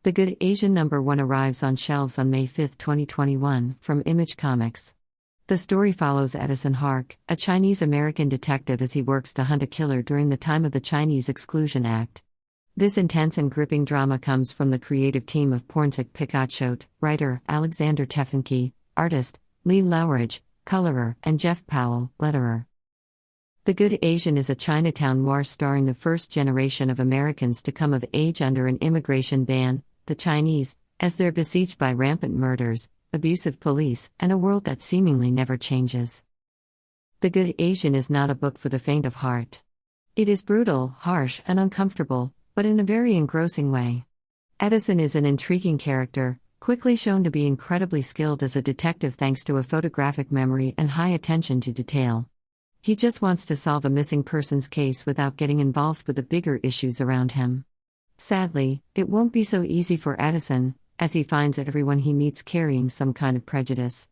The Good Asian #1 arrives on shelves on May 5, 2021, from Image Comics. The story follows Edison Hark, a Chinese-American detective as he works to hunt a killer during the time of the Chinese Exclusion Act. This intense and gripping drama comes from the creative team of Pornsic Pikachot, writer Alexander Tefenkgi, artist Lee Loughridge, colorer, and Jeff Powell, letterer. The Good Asian is a Chinatown noir starring the first generation of Americans to come of age under an immigration ban, the Chinese, as they're besieged by rampant murders, abusive police, and a world that seemingly never changes. The Good Asian is not a book for the faint of heart. It is brutal, harsh, and uncomfortable, but in a very engrossing way. Edison is an intriguing character, quickly shown to be incredibly skilled as a detective thanks to a photographic memory and high attention to detail. He just wants to solve a missing persons case without getting involved with the bigger issues around him. Sadly, it won't be so easy for Edison, as he finds everyone he meets carrying some kind of prejudice.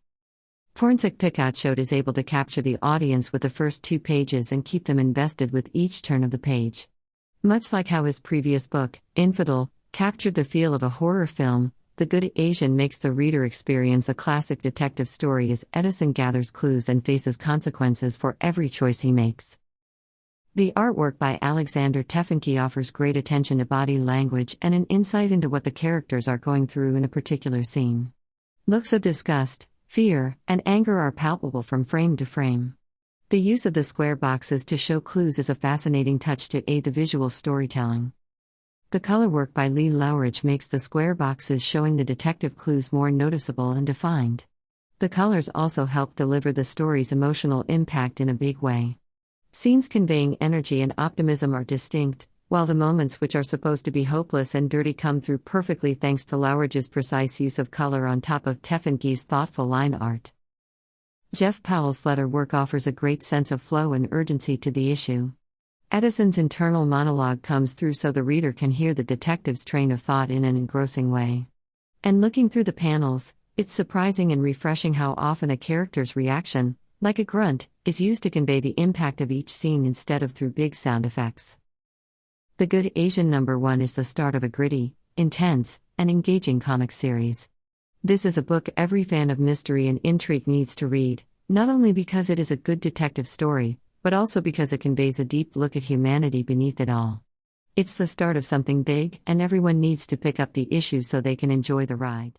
Pornsic Pikachot is able to capture the audience with the first 2 pages and keep them invested with each turn of the page. Much like how his previous book, Infidel, captured the feel of a horror film, The Good Asian makes the reader experience a classic detective story as Edison gathers clues and faces consequences for every choice he makes. The artwork by Alexander Tefenkgi offers great attention to body language and an insight into what the characters are going through in a particular scene. Looks of disgust, fear, and anger are palpable from frame to frame. The use of the square boxes to show clues is a fascinating touch to aid the visual storytelling. The color work by Lee Loughridge makes the square boxes showing the detective clues more noticeable and defined. The colors also help deliver the story's emotional impact in a big way. Scenes conveying energy and optimism are distinct, while the moments which are supposed to be hopeless and dirty come through perfectly thanks to Loughridge's precise use of color on top of Tefenkgi's thoughtful line art. Jeff Powell's letter work offers a great sense of flow and urgency to the issue. Edison's internal monologue comes through so the reader can hear the detective's train of thought in an engrossing way. And looking through the panels, it's surprising and refreshing how often a character's reaction, like a grunt, is used to convey the impact of each scene instead of through big sound effects. The Good Asian #1 is the start of a gritty, intense, and engaging comic series. This is a book every fan of mystery and intrigue needs to read, not only because it is a good detective story, but also because it conveys a deep look at humanity beneath it all. It's the start of something big, and everyone needs to pick up the issue so they can enjoy the ride.